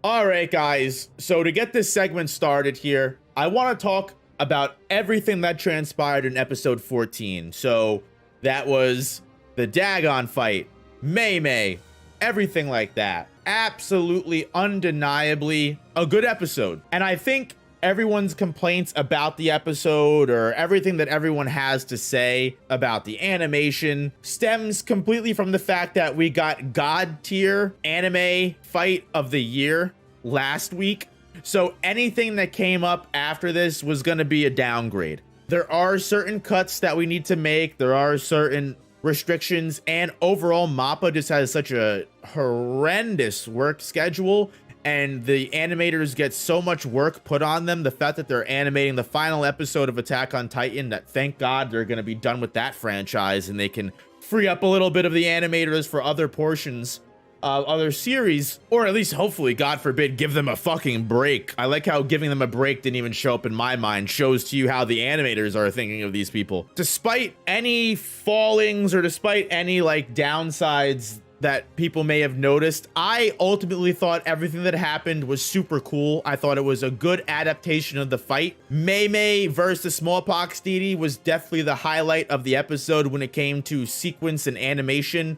All right, guys. So to get this segment started here, I want to talk about everything that transpired in episode 14. So that was the Dagon fight, Mei, everything like that. Absolutely, undeniably a good episode. And I think everyone's complaints about the episode or everything that everyone has to say about the animation stems completely from the fact that we got god tier anime fight of the year last week. So anything that came up after this was going to be a downgrade. There are certain cuts that we need to make. There are certain restrictions, and overall Mappa just has such a horrendous work schedule, and the animators get so much work put on them. The fact that they're animating the final episode of Attack on Titan, that thank God they're going to be done with that franchise and they can free up a little bit of the animators for other portions of other series, or at least hopefully, God forbid, give them a fucking break. I like how giving them a break didn't even show up in my mind. Shows to you how the animators are thinking of these people. Despite any fallings or despite any like downsides that people may have noticed, I ultimately thought everything that happened was super cool. I thought it was a good adaptation of the fight. Mei versus the smallpox deity was definitely the highlight of the episode when it came to sequence and animation.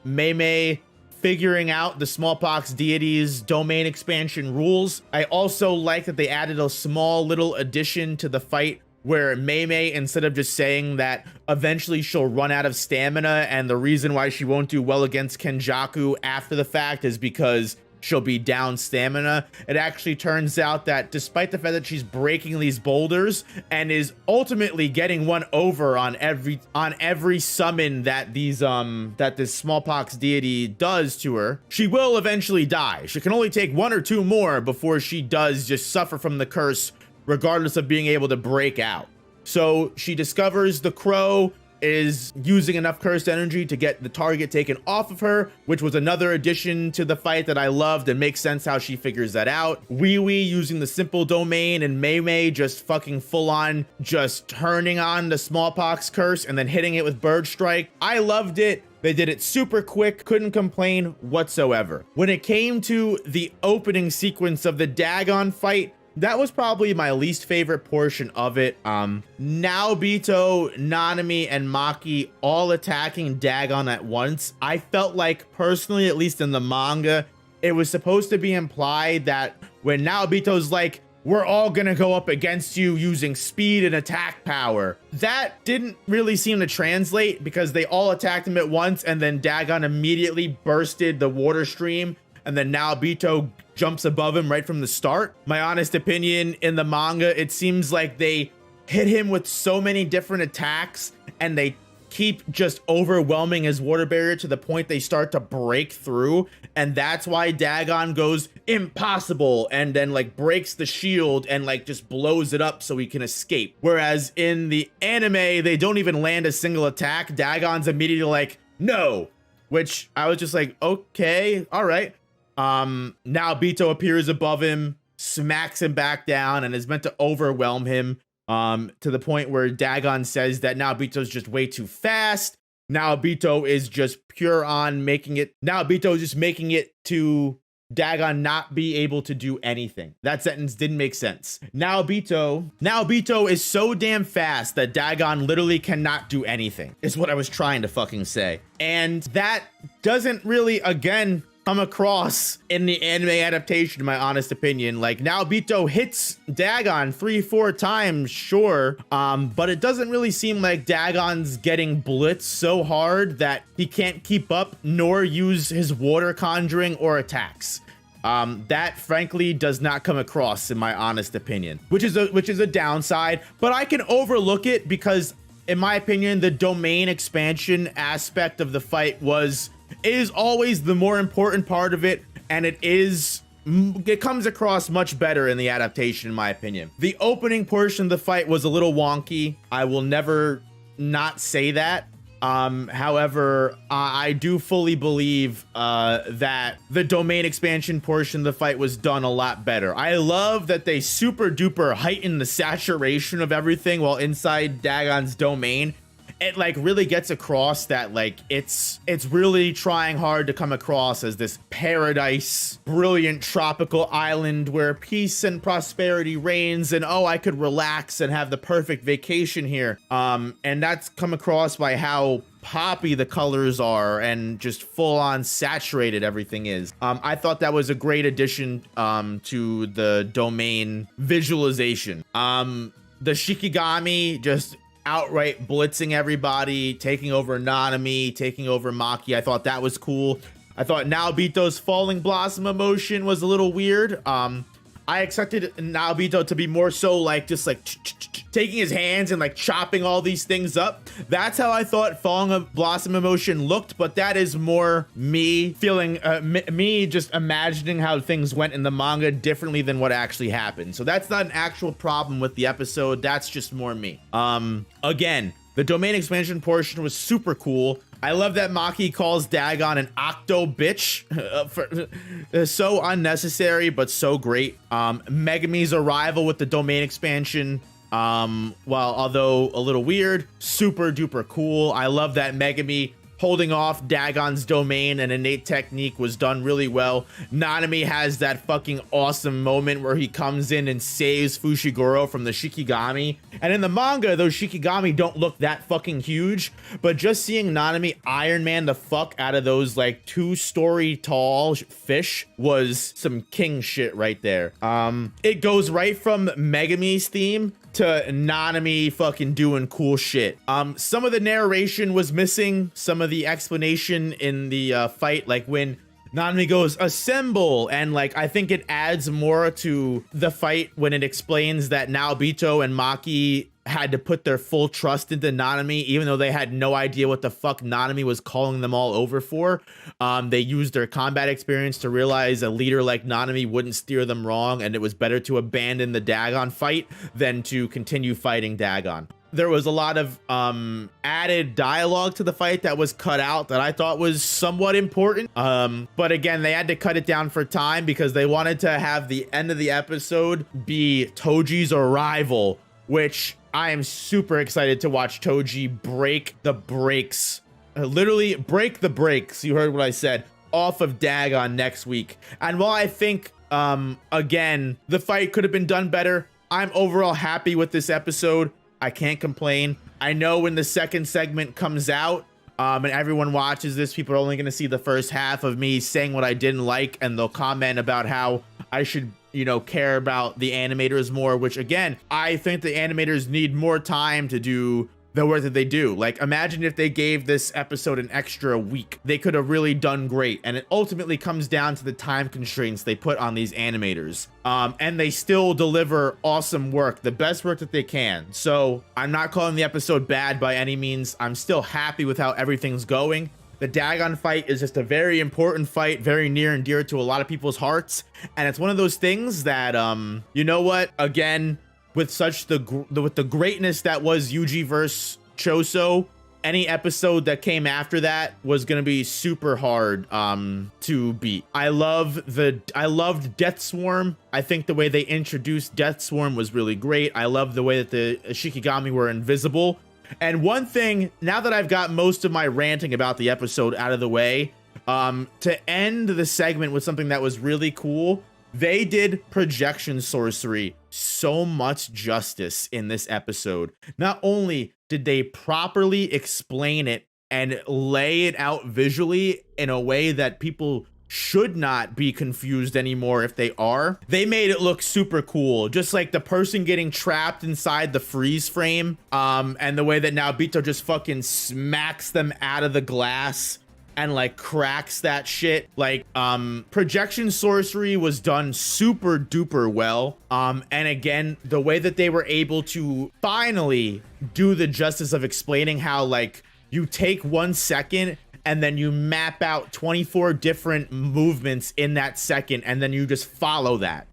Mei figuring out the smallpox deity's domain expansion rules. I also like that they added a small little addition to the fight where Mei, instead of just saying that eventually she'll run out of stamina and the reason why she won't do well against Kenjaku after the fact is because she'll be down stamina, it actually turns out that despite the fact that she's breaking these boulders and is ultimately getting one over on every summon that this smallpox deity does to her, she will eventually die. She can only take one or two more before she does just suffer from the curse, regardless of being able to break out. So she discovers the crow is using enough cursed energy to get the target taken off of her, which was another addition to the fight that I loved and makes sense how she figures that out. Wee using the simple domain, and Mei just fucking full on just turning on the smallpox curse and then hitting it with bird strike. I loved it. They did it super quick, couldn't complain whatsoever. When it came to the opening sequence of the Dagon fight, that was probably my least favorite portion of it. Naobito, Nanami, and Maki all attacking Dagon at once. I felt like, personally, at least in the manga, it was supposed to be implied that when Naobito's like, we're all gonna go up against you using speed and attack power, that didn't really seem to translate because they all attacked him at once and then Dagon immediately bursted the water stream and then Naobito jumps above him right from the start. My honest opinion, in the manga, it seems like they hit him with so many different attacks and they keep just overwhelming his water barrier to the point they start to break through, and that's why Dagon goes impossible and then like breaks the shield and like just blows it up so he can escape. Whereas in the anime, they don't even land a single attack. Dagon's immediately like, no, which I was just like, okay, all right. Naobito appears above him, smacks him back down, and is meant to overwhelm him to the point where Dagon says that Naobito's just way too fast. Naobito is just pure on making it. Naobito is just making it to Dagon not be able to do anything. That sentence didn't make sense. Naobito is so damn fast that Dagon literally cannot do anything, is what I was trying to fucking say. And that doesn't really, again, come across in the anime adaptation, in my honest opinion. Like, Naobito hits Dagon 3-4 times, sure, but it doesn't really seem like Dagon's getting blitzed so hard that he can't keep up nor use his water conjuring or attacks. That frankly does not come across, in my honest opinion, which is a downside, but I can overlook it because, in my opinion, the domain expansion aspect of the fight is always the more important part of it, and it comes across much better in the adaptation, in my opinion. The opening portion of the fight was a little wonky. I will never not say that. However, I do fully believe that the domain expansion portion of the fight was done a lot better. I love that they super duper heightened the saturation of everything while inside Dagon's domain. it like really gets across that like it's really trying hard to come across as this paradise, brilliant tropical island where peace and prosperity reigns, and oh, I could relax and have the perfect vacation here. And that's come across by how poppy the colors are and just full on saturated everything is. I thought that was a great addition to the domain visualization. The Shikigami just outright blitzing everybody, taking over Nanami, taking over Maki. I thought that was cool. I thought Naobito's falling blossom emotion was a little weird. I expected Naobito to be more so like just like taking his hands and like chopping all these things up. That's how I thought falling blossom emotion looked, but that is more me feeling me just imagining how things went in the manga differently than what actually happened. So that's not an actual problem with the episode. That's just more me. Again, the domain expansion portion was super cool. I love that Maki calls Dagon an octo bitch. So unnecessary, but so great. Megumi's arrival with the domain expansion, while although a little weird, super duper cool. I love that Megumi holding off Dagon's domain and innate technique was done really well. Nanami has that fucking awesome moment where he comes in and saves Fushiguro from the Shikigami. And in the manga, those Shikigami don't look that fucking huge, but just seeing Nanami Iron Man the fuck out of those like 2-story tall fish was some king shit right there. It goes right from Megumi's theme to Nanami fucking doing cool shit. Some of the narration was missing, some of the explanation in the fight, like when Nanami goes assemble, and like I think it adds more to the fight when it explains that Naobito and Maki had to put their full trust into Nanami, even though they had no idea what the fuck Nanami was calling them all over for. They used their combat experience to realize a leader like Nanami wouldn't steer them wrong, and it was better to abandon the Dagon fight than to continue fighting Dagon. There was a lot of added dialogue to the fight that was cut out that I thought was somewhat important. But again, they had to cut it down for time because they wanted to have the end of the episode be Toji's arrival, which I am super excited to watch Toji break the brakes, literally break the brakes. You heard what I said, off of Dagon next week. And while I think, again, the fight could have been done better, I'm overall happy with this episode. I can't complain. I know when the second segment comes out, and everyone watches this, people are only going to see the first half of me saying what I didn't like, and they'll comment about how I should, you know, care about the animators more, which again, I think the animators need more time to do the work that they do. Like, imagine if they gave this episode an extra week. They could have really done great. And it ultimately comes down to the time constraints they put on these animators. And they still deliver awesome work, the best work that they can. So I'm not calling the episode bad by any means. I'm still happy with how everything's going. The Dagon fight is just a very important fight, very near and dear to a lot of people's hearts. And it's one of those things that, you know what, again, with such with the greatness that was Yuji versus Choso, any episode that came after that was gonna be super hard to beat. I loved Death Swarm. I think the way they introduced Death Swarm was really great. I love the way that the Shikigami were invisible. And one thing, now that I've got most of my ranting about the episode out of the way, to end the segment with something that was really cool, they did Projection Sorcery so much justice in this episode. Not only did they properly explain it and lay it out visually in a way that people should not be confused anymore if they are, they made it look super cool. Just like the person getting trapped inside the freeze frame, and the way that Naobito just fucking smacks them out of the glass and like cracks that shit. Like, Projection Sorcery was done super duper well. And again, the way that they were able to finally do the justice of explaining how like you take 1 second and then you map out 24 different movements in that second, and then you just follow that.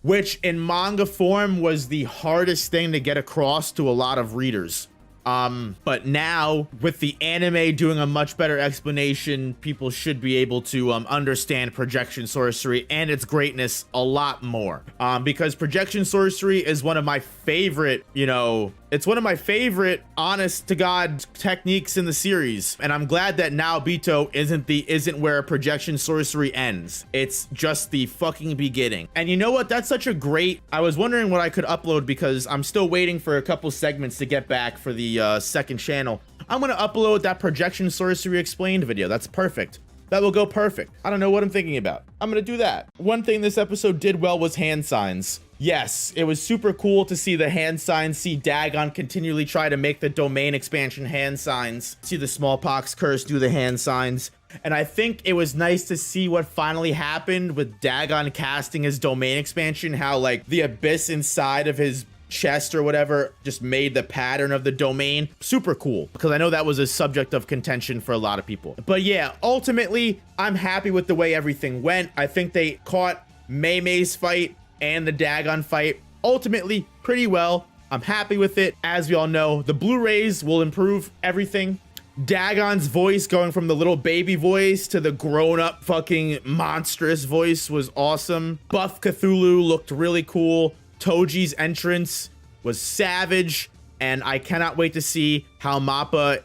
Which in manga form was the hardest thing to get across to a lot of readers. But now with the anime doing a much better explanation, people should be able to understand Projection Sorcery and its greatness a lot more. Because Projection Sorcery is one of my favorite, you know, It's one of my favorite honest to God techniques in the series, and I'm glad that Naobito isn't where projection sorcery ends. It's just the fucking beginning. And you know what? That's such a great, I was wondering what I could upload because I'm still waiting for a couple segments to get back for the second channel. I'm gonna upload that projection sorcery explained video. That's perfect. That will go perfect. I don't know what I'm thinking about. I'm gonna do that. One thing this episode did well was hand signs. Yes, it was super cool to see the hand signs, see Dagon continually try to make the domain expansion hand signs, see the smallpox curse do the hand signs. And I think it was nice to see what finally happened with Dagon casting his domain expansion, how like the abyss inside of his chest or whatever just made the pattern of the domain. Super cool, because I know that was a subject of contention for a lot of people. But yeah, ultimately, I'm happy with the way everything went. I think they caught Mei Mei's fight and the Dagon fight ultimately pretty well. I'm happy with it. As we all know, the Blu-rays will improve everything. Dagon's voice going from the little baby voice to the grown-up fucking monstrous voice was awesome. Buff Cthulhu looked really cool. Toji's entrance was savage, and I cannot wait to see how Mappa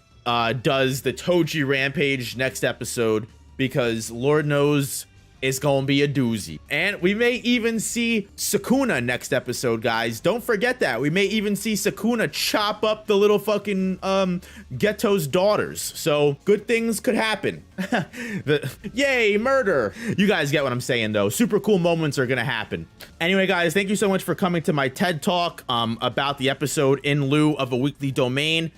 does the Toji Rampage next episode, because Lord knows it's gonna be a doozy. And we may even see Sukuna next episode, guys. Don't forget that. We may even see Sukuna chop up the little fucking Ghetto's daughters. So good things could happen. Yay, murder. You guys get what I'm saying, though. Super cool moments are gonna happen. Anyway, guys, thank you so much for coming to my TED Talk about the episode in lieu of a weekly domain.